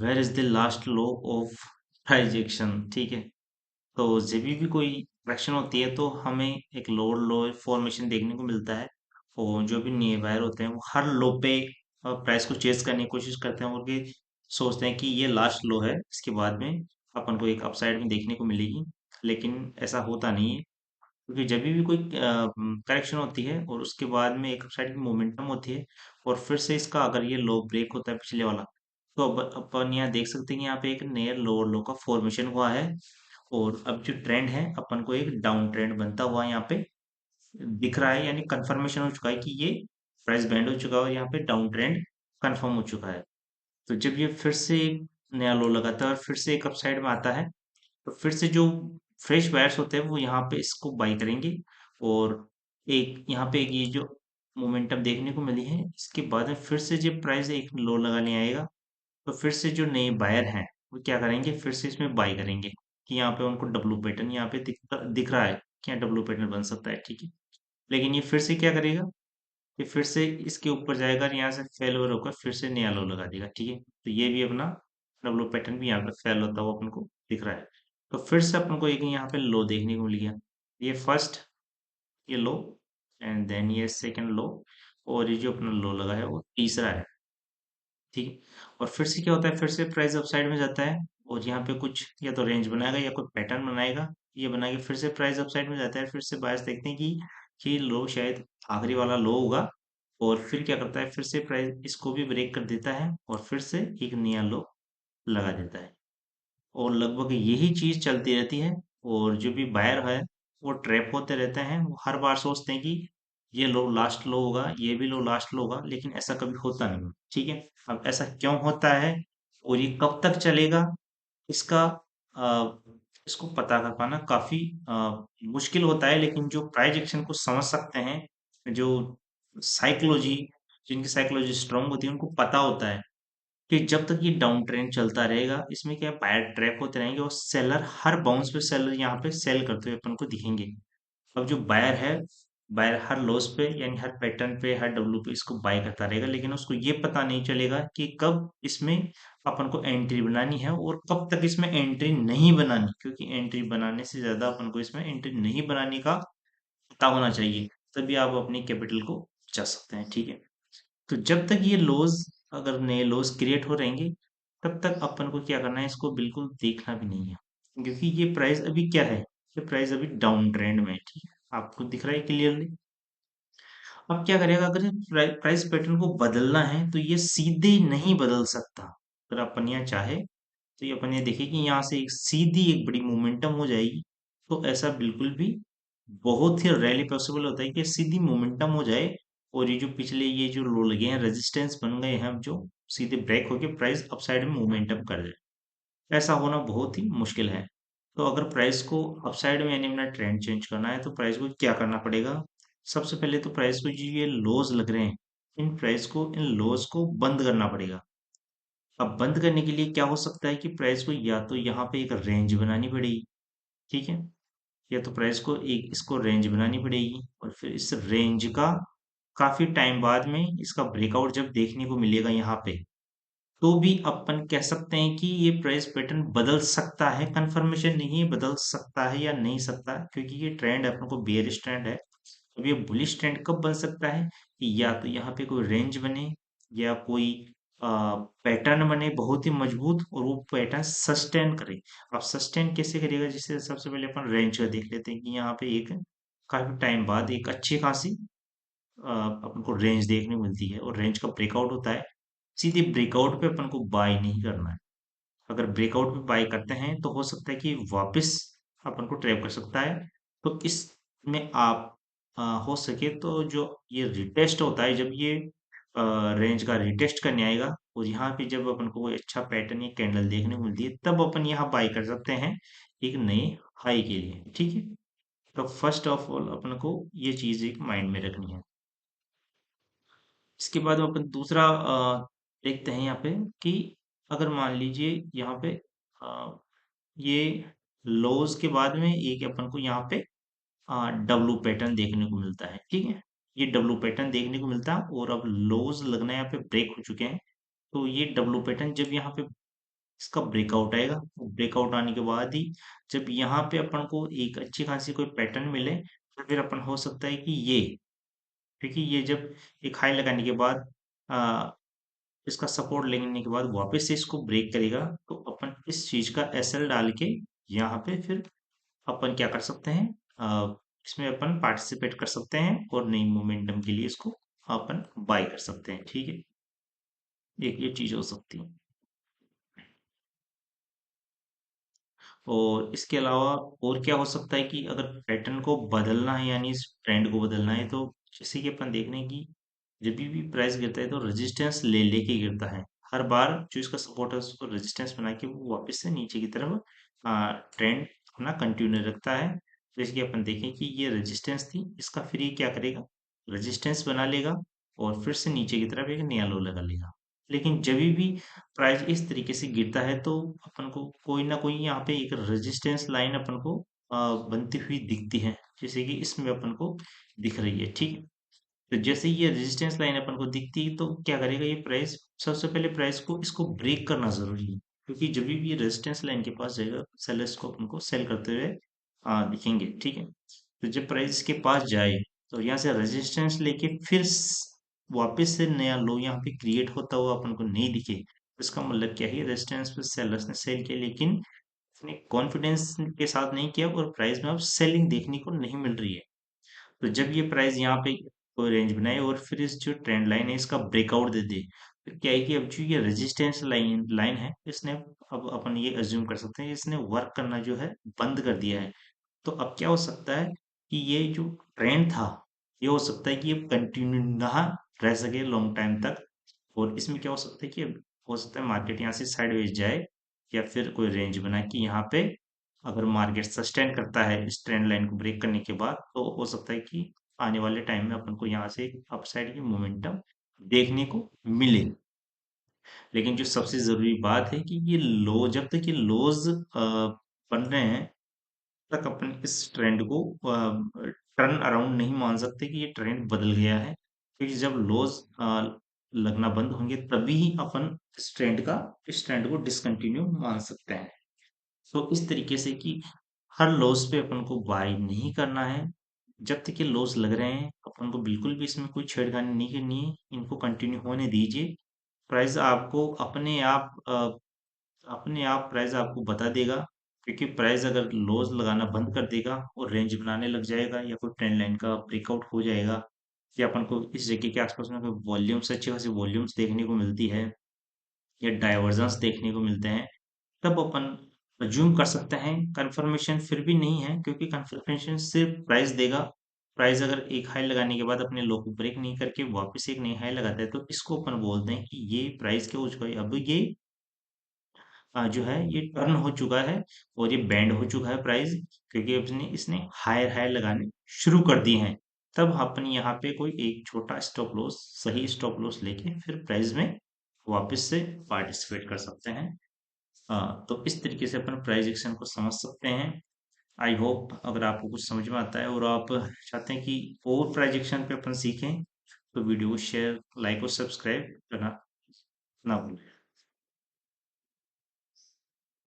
Where is the last law of projection. ठीक है, तो जब भी कोई एक्शन होती है तो हमें एक लोअर लो फॉर्मेशन देखने को मिलता है। और जो भी नियर बायर होते हैं वो हर लो पे प्राइस को चेस करने की कोशिश करते हैं, और ये सोचते हैं कि ये लास्ट लो है, इसके बाद में अपन को एक अपसाइड में देखने को मिलेगी। लेकिन ऐसा होता नहीं है, क्योंकि जब भी कोई करेक्शन होती है और उसके बाद में एक अपसाइड की मोमेंटम होती है, और फिर से इसका अगर ये लो ब्रेक होता है पिछले वाला, तो अब अपन यहाँ देख सकते हैं कि यहाँ पे एक नया लोअर लो का फॉर्मेशन हुआ है। और अब जो ट्रेंड है अपन को एक डाउन ट्रेंड बनता हुआ यहाँ पे दिख रहा है, यानी कंफर्मेशन हो चुका है कि ये प्राइस बैंड हो चुका है और यहाँ पे डाउन ट्रेंड कंफर्म हो चुका है। तो जब ये फिर से एक नया लो लगाता है और फिर से एक अपसाइड में आता है, तो फिर से जो फ्रेश बायर्स होते हैं वो यहाँ पे इसको बाई करेंगे। और एक यहाँ पे एक ये जो मोमेंटम देखने को मिली है, इसके बाद में फिर से जब प्राइस एक लो लगाने आएगा, तो फिर से जो नए बायर हैं वो क्या करेंगे, फिर से इसमें बाई करेंगे। कि यहाँ पे उनको डब्लू पैटर्न यहाँ पे दिख रहा है कि यहाँ डब्लू पैटर्न बन सकता है। ठीक है, लेकिन ये फिर से क्या करेगा, ये फिर से इसके ऊपर जाएगा और यहाँ से फेल ओवर होकर फिर से नया लो लगा देगा। ठीक है, तो ये भी अपना डब्लू पैटर्न भी यहाँ पे फेल होता हुआ अपन को दिख रहा है। तो फिर से अपन को एक यहाँ पे लो देखने को मिल गया। ये फर्स्ट, ये लो, एंड देन ये सेकंड लो, और ये जो अपना लो लगा है वो तीसरा है। ठीक है, और फिर से क्या होता है, फिर से प्राइस अपसाइड में जाता है और यहाँ पे कुछ या तो रेंज बनाएगा या कोई पैटर्न बनाएगा। ये बना के फिर से प्राइस अपसाइड में जाता है, फिर से बायर्स देखते हैं कि लो शायद आखिरी वाला लो होगा। और फिर क्या करता है, फिर से प्राइस इसको भी ब्रेक कर देता है और फिर से एक नया लो लगा देता है। और लगभग यही चीज चलती रहती है। और जो भी बायर है वो ट्रैप होते रहते हैं, वो हर बार सोचते हैं कि ये लो लास्ट लो होगा, ये भी लो लास्ट लो होगा, लेकिन ऐसा कभी होता नहीं। ठीक है, अब ऐसा क्यों होता है और ये कब तक चलेगा, इसका अ, इसको पता कर पाना काफी मुश्किल होता है। लेकिन जो प्राइज एक्शन को समझ सकते हैं, जो साइकोलॉजी जिनकी साइकोलॉजी स्ट्रांग होती है, उनको पता होता है कि जब तक ये डाउन ट्रेंड चलता रहेगा, इसमें क्या बायर ट्रैप होते रहेंगे और सेलर हर बाउंस पे सेलर यहाँ पे सेल करते हुए अपन को दिखेंगे। अब जो बायर है, बायर हर लॉस पे यानी हर पैटर्न पे हर डब्ल्यू पे इसको बाय करता रहेगा, लेकिन उसको ये पता नहीं चलेगा कि कब इसमें अपन को एंट्री बनानी है और कब तक इसमें एंट्री नहीं बनानी, क्योंकि एंट्री बनाने से ज्यादा अपन को इसमें एंट्री नहीं बनाने का पता होना चाहिए, तभी आप अपनी कैपिटल को बचा सकते हैं। ठीक है, तो जब तक ये लॉज, अगर नए लॉज क्रिएट हो रहेंगे, तब तक अपन को क्या करना है, इसको बिल्कुल देखना भी नहीं है, क्योंकि ये प्राइस अभी क्या है, ये प्राइस अभी डाउन ट्रेंड में है। ठीक है, आपको दिख रहा है क्लियरली। अब क्या करेगा, अगर प्राइस पैटर्न को बदलना है तो ये सीधे नहीं बदल सकता। अगर अपन यहाँ चाहे तो ये अपन ये देखिए कि यहाँ से एक सीधी एक बड़ी मोमेंटम हो जाएगी। तो ऐसा बिल्कुल भी बहुत ही रेयरली पॉसिबल होता है कि सीधी मोमेंटम हो जाए और ये जो पिछले ये जो लो लगे हैं, रेजिस्टेंस बन गए हैं, अब जो सीधे ब्रेक होके प्राइस अपसाइड में मोमेंटम कर जाए, ऐसा होना बहुत ही मुश्किल है। तो अगर प्राइस को अपसाइड में यानी अपना ट्रेंड चेंज करना है तो प्राइस को क्या करना पड़ेगा, सबसे पहले तो प्राइस को जो ये लोज लग रहे हैं, इन प्राइस को, इन लोज को बंद करना पड़ेगा। अब बंद करने के लिए क्या हो सकता है कि प्राइस को या तो यहाँ पे एक रेंज बनानी पड़ेगी। ठीक है, या तो प्राइस को एक इसको रेंज बनानी पड़ेगी और फिर इस रेंज का काफी टाइम बाद में इसका ब्रेकआउट जब देखने को मिलेगा यहाँ पे, तो भी अपन कह सकते हैं कि ये प्राइस पैटर्न बदल सकता है। कंफर्मेशन नहीं है बदल सकता है या नहीं सकता, क्योंकि ये ट्रेंड अपन को बेयरिश ट्रेंड है। अब ये बुलिश ट्रेंड कब बन सकता है कि या तो यहाँ पे कोई रेंज बने या कोई पैटर्न बने बहुत ही मजबूत और वो पैटर्न सस्टेन करे। अब सस्टेन कैसे करेगा, जिससे सबसे पहले अपन रेंज का देख लेते हैं कि यहाँ पे एक काफी टाइम बाद एक अच्छी खासी अपन को रेंज देखने को मिलती है और रेंज का ब्रेकआउट होता है। सीधे ब्रेकआउट पे अपन को बाय नहीं करना है। अगर ब्रेकआउट पे बाय करते हैं तो हो सकता है कि वापस अपन को ट्रैप कर सकता है। तो इसमें आप हो सके तो जो ये रिटेस्ट होता है, जब ये रेंज का रिटेस्ट करने आएगा और यहाँ पे जब अपन को कोई अच्छा पैटर्न या कैंडल देखने को मिलती है, तब अपन यहाँ बाय कर सकते हैं एक नए हाई के लिए। ठीक है, तो फर्स्ट ऑफ ऑल अपन को ये चीज एक माइंड में रखनी है। इसके बाद में अपन दूसरा देखते हैं यहाँ पे कि अगर मान लीजिए यहाँ पे अ, ये लोज के बाद में एक अपन को यहाँ पे डब्लू पैटर्न देखने को मिलता है। ठीक है, ये डब्लू पैटर्न देखने को मिलता है और अब लोज लगना यहाँ पे ब्रेक हो चुके हैं। तो ये डब्लू पैटर्न जब यहाँ पे इसका ब्रेकआउट आएगा। ब्रेकआउट आने के बाद ही जब यहाँ पे अपन को एक अच्छी खासी कोई पैटर्न मिले, तो फिर अपन हो सकता है कि ये, क्योंकि ये जब एक हाई लगाने के बाद इसका सपोर्ट लेने के बाद वापस से इसको ब्रेक करेगा, तो अपन इस चीज का एसएल डाल के यहाँ पे फिर अपन क्या कर सकते हैं, इसमें अपन पार्टिसिपेट कर सकते हैं और नई मोमेंटम के लिए इसको अपन बाय कर सकते हैं। ठीक है, एक ये चीज हो सकती है। और इसके अलावा और क्या हो सकता है कि अगर पैटर्न को बदलना है, यानी इस ट्रेंड को बदलना है, तो जैसे कि अपन देख रहे हैं कि जब भी प्राइस गिरता है तो रेजिस्टेंस ले लेके गिरता है। हर बार जो इसका सपोर्ट है उसको रेजिस्टेंस बना के वो वापस से नीचे की तरफ ट्रेंड अपना कंटिन्यू रखता है। जैसे कि अपन देखें कि ये रेजिस्टेंस थी, इसका फिर ये क्या करेगा, रेजिस्टेंस बना लेगा और फिर से नीचे की तरफ एक नया लो लगा लेगा। लेकिन जब भी प्राइस इस तरीके से गिरता है तो अपन को कोई ना कोई यहाँ पे एक रेजिस्टेंस लाइन अपन को बनती हुई दिखती है, जैसे कि इसमें अपन को दिख रही है। ठीक है, तो जैसे ही ये रेजिस्टेंस लाइन अपन को दिखती है तो क्या करेगा ये प्राइस, सबसे पहले प्राइस को इसको ब्रेक करना जरूरी है, क्योंकि जब भी ये रेजिस्टेंस लाइन के पास जाएगा सेलर्स को अपन को सेल करते हुए दिखेंगे। ठीक है, तो जब प्राइस के पास जाए तो यहाँ से रेजिस्टेंस लेके फिर वापस से नया लो यहाँ पे क्रिएट होता हुआ अपन को नहीं दिखे, तो इसका मतलब क्या है, रेजिस्टेंस पे सेलर्स ने सेल किया लेकिन अपने कॉन्फिडेंस के साथ नहीं किया और प्राइस में अब सेलिंग देखने को नहीं मिल रही है। तो जब ये प्राइस यहाँ पे कोई रेंज बनाए और फिर इस जो ट्रेंड लाइन है इसका ब्रेकआउट दे दे, फिर क्या है कि अब जो ये रेजिस्टेंस लाइन लाइन है इसने, अब अपन ये अज्यूम कर सकते हैं इसने वर्क करना जो है बंद कर दिया है। तो अब क्या हो सकता है कि ये जो ट्रेंड था, ये हो सकता है कि ये कंटिन्यू ना रह सके लॉन्ग टाइम तक, और इसमें क्या हो सकता है कि हो सकता है मार्केट यहाँ से साइडवेज जाए, या फिर कोई रेंज बना कि यहाँ पे अगर मार्केट सस्टेन करता है इस ट्रेंड लाइन को ब्रेक करने के बाद, तो हो सकता है कि आने वाले टाइम में अपन को यहाँ से अपसाइड की मोमेंटम देखने को मिले। लेकिन जो सबसे जरूरी बात है कि ये लो, जब तक ये लोज बन रहे हैं तक अपन इस ट्रेंड को टर्न अराउंड नहीं मान सकते कि ये ट्रेंड बदल गया है, क्योंकि जब लॉस लगना बंद होंगे तभी ही अपन इस ट्रेंड को डिसकंटिन्यू मान सकते हैं। तो इस तरीके से कि हर लॉस पे अपन को बाय नहीं करना है, जब तक ये लॉस लग रहे हैं अपन को बिल्कुल भी इसमें कोई छेड़खानी नहीं करनी है, इनको कंटिन्यू होने दीजिए। प्राइस आपको अपने आप प्राइस आपको बता देगा, क्योंकि प्राइस अगर लॉस लगाना बंद कर देगा और रेंज बनाने लग जाएगा या कोई ट्रेंड लाइन का ब्रेकआउट हो जाएगा, या अपन को इस जगह के आसपास में कोई वॉल्यूम्स, अच्छी खासी वॉल्यूम्स देखने को मिलती है या डाइवर्जेंस देखने को मिलते हैं, तब अपन अज्यूम कर सकते हैं। कंफर्मेशन फिर भी नहीं है, क्योंकि कंफर्मेशन सिर्फ प्राइस देगा। प्राइस अगर एक हाई लगाने के बाद अपने लो को ब्रेक नहीं करके वापस एक नई हाई लगाता है, तो इसको अपन बोलते हैं कि ये प्राइस क्या हो चुका है, अब ये जो है ये टर्न हो चुका है और ये बैंड हो चुका है प्राइस, क्योंकि अपने इसने हायर हायर लगाने शुरू कर दिए हैं। तब अपन यहाँ पे कोई एक छोटा स्टॉप लॉस, सही स्टॉप लॉस लेके फिर प्राइस में वापस से पार्टिसिपेट कर सकते हैं। तो इस तरीके से अपन प्राइस एक्शन को समझ सकते हैं। आई होप अगर आपको कुछ समझ में आता है और आप चाहते हैं कि और प्राइस एक्शन पे अपन सीखें, तो वीडियो को शेयर, लाइक और सब्सक्राइब करना ना भूलें।